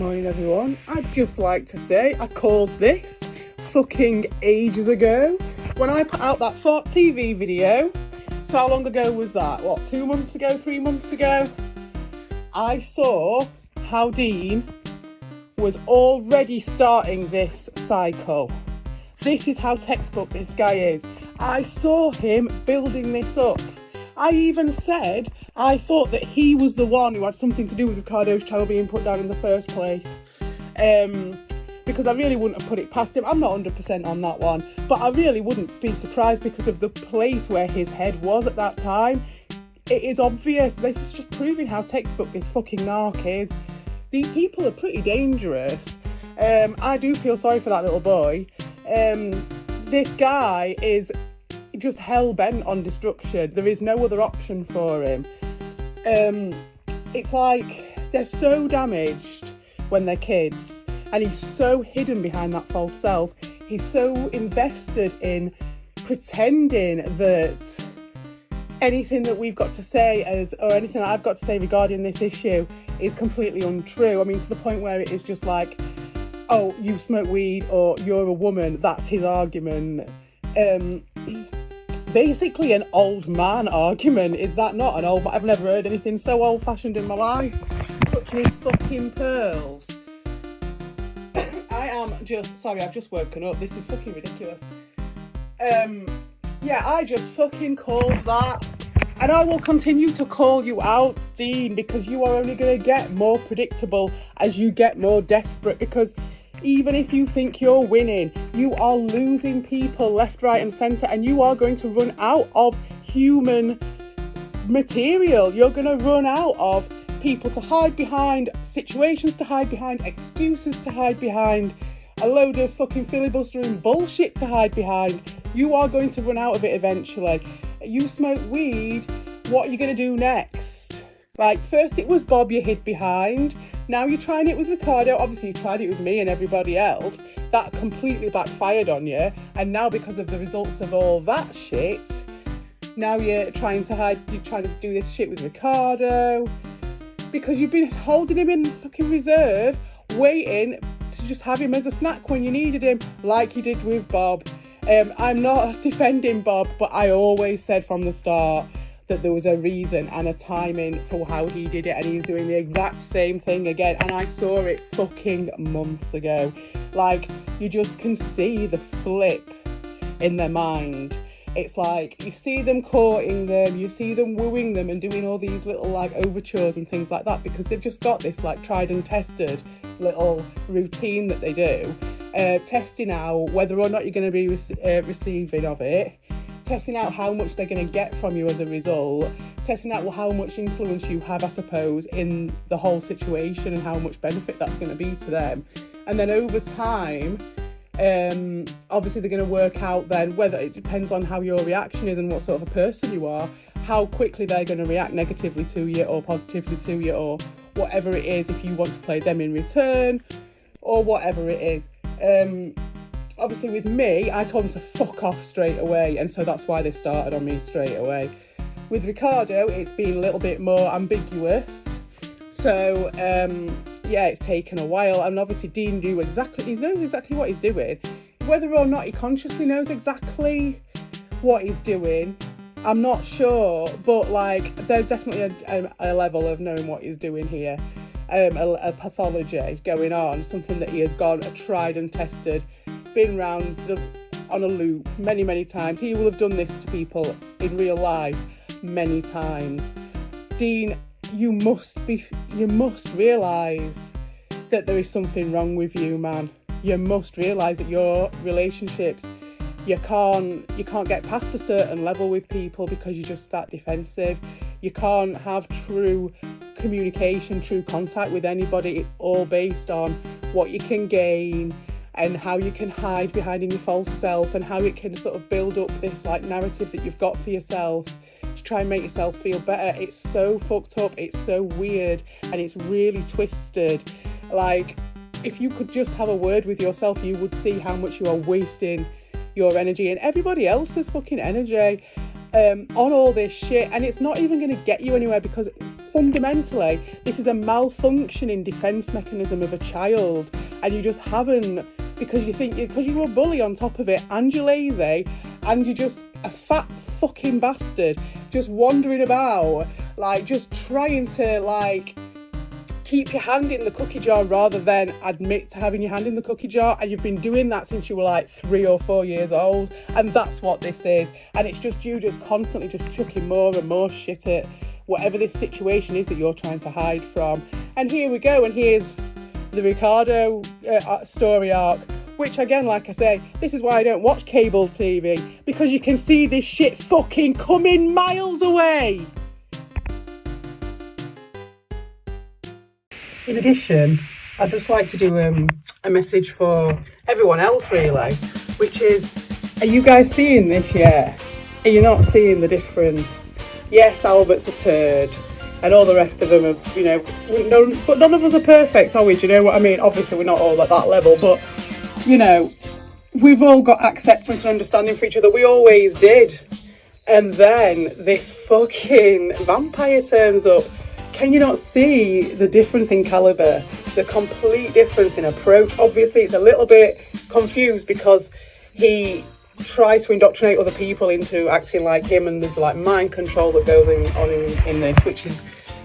Morning everyone. I'd just like to say I called this fucking ages ago when I put out that Fort TV video. So how long ago was that? 2 months ago, 3 months ago? I saw how Dean was already starting this cycle. This is how textbook this guy is. I saw him building this up. I even said I thought that he was the one who had something to do with Ricardo's channel being put down in the first place. Because I really wouldn't have put it past him. I'm not 100% on that one, but I really wouldn't be surprised because of the place where his head was at that time. It is obvious. This is just proving how textbook this fucking narc is. These people are pretty dangerous. I do feel sorry for that little boy. This guy is just hell-bent on destruction. There is no other option for him. It's like they're so damaged when they're kids, and he's so hidden behind that false self. He's so invested in pretending that anything that we've got to say or anything that I've got to say regarding this issue is completely untrue. I mean, to the point where it is just like, oh, you smoke weed or you're a woman. That's his argument. Basically an old man argument. Is that not an old man? I've never heard anything so old-fashioned in my life. Clutching his fucking pearls. I've just woken up. This is fucking ridiculous. Yeah, I just fucking called that. And I will continue to call you out, Dean, because you are only going to get more predictable as you get more desperate, because even if you think you're winning, you are losing people left, right and centre, and you are going to run out of human material. You're going to run out of people to hide behind, situations to hide behind, excuses to hide behind, a load of fucking filibustering bullshit to hide behind. You are going to run out of it eventually. You smoke weed, what are you going to do next? Like, first it was Bob you hid behind. Now you're trying it with Ricardo. Obviously you tried it with me and everybody else. That completely backfired on you. And now because of the results of all that shit, now you're trying to do this shit with Ricardo. Because you've been holding him in fucking reserve, waiting to just have him as a snack when you needed him, like you did with Bob. I'm not defending Bob, but I always said from the start that there was a reason and a timing for how he did it, and he's doing the exact same thing again, and I saw it fucking months ago. Like, you just can see the flip in their mind. It's like, you see them courting them, you see them wooing them and doing all these little like overtures and things like that, because they've just got this like tried and tested little routine that they do, testing out whether or not you're going to be receiving of it, testing out how much they're going to get from you as a result, testing out how much influence you have, I suppose, in the whole situation and how much benefit that's going to be to them. And then over time, obviously they're going to work out then whether, it depends on how your reaction is and what sort of a person you are, how quickly they're going to react negatively to you or positively to you, or whatever it is, if you want to play them in return or whatever it is. Obviously with me, I told them to fuck off straight away, and so that's why they started on me straight away. With Ricardo, it's been a little bit more ambiguous. So, yeah, it's taken a while, and obviously Dean knows exactly what he's doing. Whether or not he consciously knows exactly what he's doing, I'm not sure, but like, there's definitely a level of knowing what he's doing here. A pathology going on, something that he has gone tried and tested, been round on a loop many times. He will have done this to people in real life many times. Dean, you must realise that there is something wrong with you, man. You must realise that your relationships, you can't get past a certain level with people because you're just that defensive. You can't have true communication, true contact with anybody. It's all based on what you can gain and how you can hide behind in your false self, and how it can sort of build up this like narrative that you've got for yourself to try and make yourself feel better. It's so fucked up, it's so weird, and it's really twisted. Like, if you could just have a word with yourself, you would see how much you are wasting your energy and everybody else's fucking energy on all this shit, and it's not even going to get you anywhere, because fundamentally, this is a malfunctioning defence mechanism of a child, and you just haven't, because you think, because you're a bully on top of it, and you're lazy, and you're just a fat fucking bastard, just wandering about, like, just trying to, like, keep your hand in the cookie jar rather than admit to having your hand in the cookie jar. And you've been doing that since you were like 3 or 4 years old, and that's what this is. And it's just you just constantly just chucking more and more shit at whatever this situation is that you're trying to hide from. And here we go, and here's the Ricardo story arc, which again, like I say, this is why I don't watch cable TV, because you can see this shit fucking coming miles away. In addition, I'd just like to do a message for everyone else, really, which is, are you guys seeing this yet? Are you not seeing the difference? Yes, Albert's a turd, and all the rest of them are, you know, but none of us are perfect, are we? Do you know what I mean? Obviously, we're not all at that level, but, you know, we've all got acceptance and understanding for each other. We always did. And then this fucking vampire turns up. Can you not see the difference in calibre, the complete difference in approach? Obviously, it's a little bit confused because he tries to indoctrinate other people into acting like him, and there's like mind control that goes on in this, which is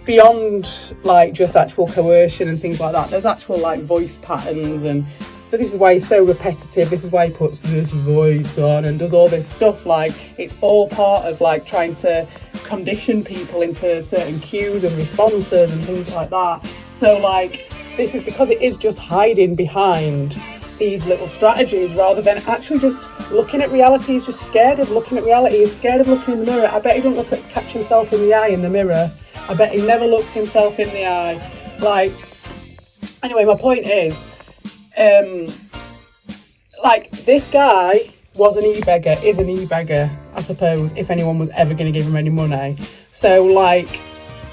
beyond like just actual coercion and things like that. There's actual like voice patterns, and so this is why he's so repetitive. This is why he puts this voice on and does all this stuff. Like, it's all part of like trying to condition people into certain cues and responses and things like that. So like, this is because it is just hiding behind these little strategies rather than actually just looking at reality. He's just scared of looking at reality. He's scared of looking in the mirror. I bet he don't catch himself in the eye in the mirror. I bet he never looks himself in the eye. Like, anyway, my point is, like, this guy was an e-beggar, is an e-beggar, I suppose, if anyone was ever going to give him any money. So, like,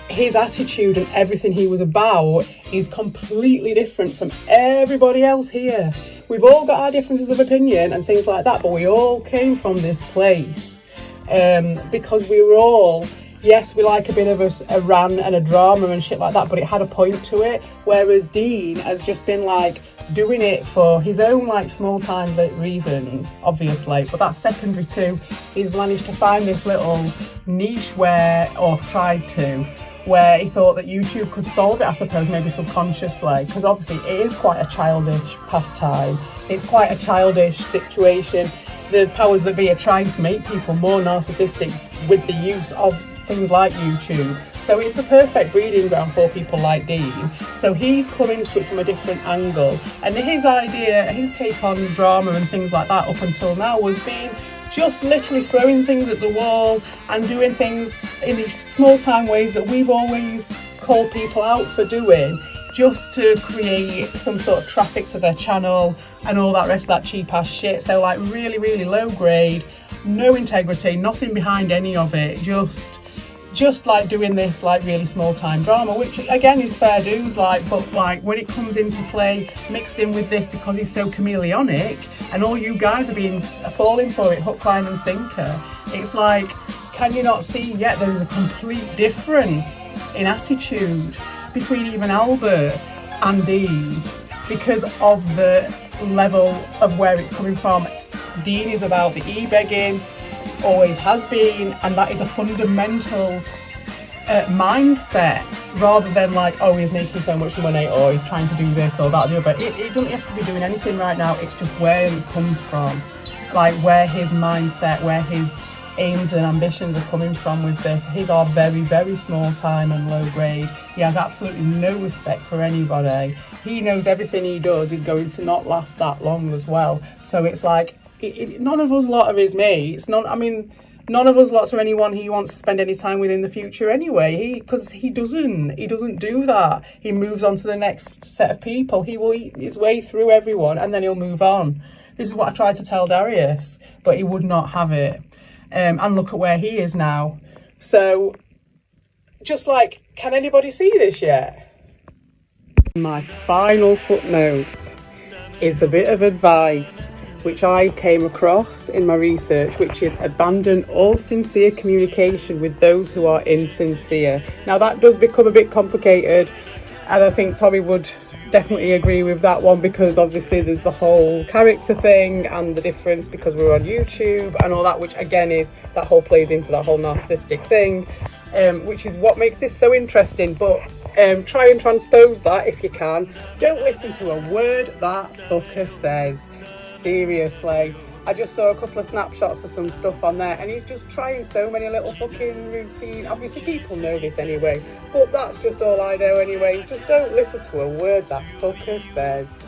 his attitude and everything he was about is completely different from everybody else here. We've all got our differences of opinion and things like that, but we all came from this place because we were all, yes, we like a bit of a rant and a drama and shit like that, but it had a point to it, whereas Dean has just been, like, doing it for his own like small time reasons, obviously, but that's secondary too. He's managed to find this little niche where, or tried to, where he thought that YouTube could solve it, I suppose, maybe subconsciously, because obviously it is quite a childish pastime. It's quite a childish situation. The powers that be are trying to make people more narcissistic with the use of things like YouTube. So it's the perfect breeding ground for people like Dean. So he's coming to it from a different angle. And his idea, his take on drama and things like that up until now was being just literally throwing things at the wall and doing things in these small time ways that we've always called people out for doing, just to create some sort of traffic to their channel and all that rest of that cheap ass shit. So like really, really low grade, no integrity, nothing behind any of it, just like doing this like really small time drama, which again is fair dues, like, but like when it comes into play mixed in with this, because he's so chameleonic and all you guys are falling for it hook, line and sinker, it's like, can you not see yet there's a complete difference in attitude between even Albert and Dean because of the level of where it's coming from. Dean is about the e-begging, always has been, and that is a fundamental mindset, rather than like, oh, he's making so much money, or he's trying to do this or that or the other. It doesn't have to be doing anything right now. It's just where it comes from, like where his mindset, where his aims and ambitions are coming from with this. His are very, very small time and low grade. He has absolutely no respect for anybody. He knows everything he does is going to not last that long as well. So it's like, none of us lot of his mates, none of us lots are anyone he wants to spend any time with in the future anyway. Because he doesn't do that. He moves on to the next set of people. He will eat his way through everyone and then he'll move on. This is what I tried to tell Darius, but he would not have it. And look at where he is now. So, just like, can anybody see this yet? My final footnote is a bit of advice which I came across in my research, which is abandon all sincere communication with those who are insincere. Now that does become a bit complicated, and I think Tommy would definitely agree with that one, because obviously there's the whole character thing and the difference because we're on YouTube and all that, which again is that whole plays into that whole narcissistic thing, which is what makes this so interesting. But try and transpose that if you can. Don't listen to a word that fucker says. Seriously. I just saw a couple of snapshots of some stuff on there, and he's just trying so many little fucking routine. Obviously people know this anyway, but that's just all I know anyway. Just don't listen to a word that fucker says.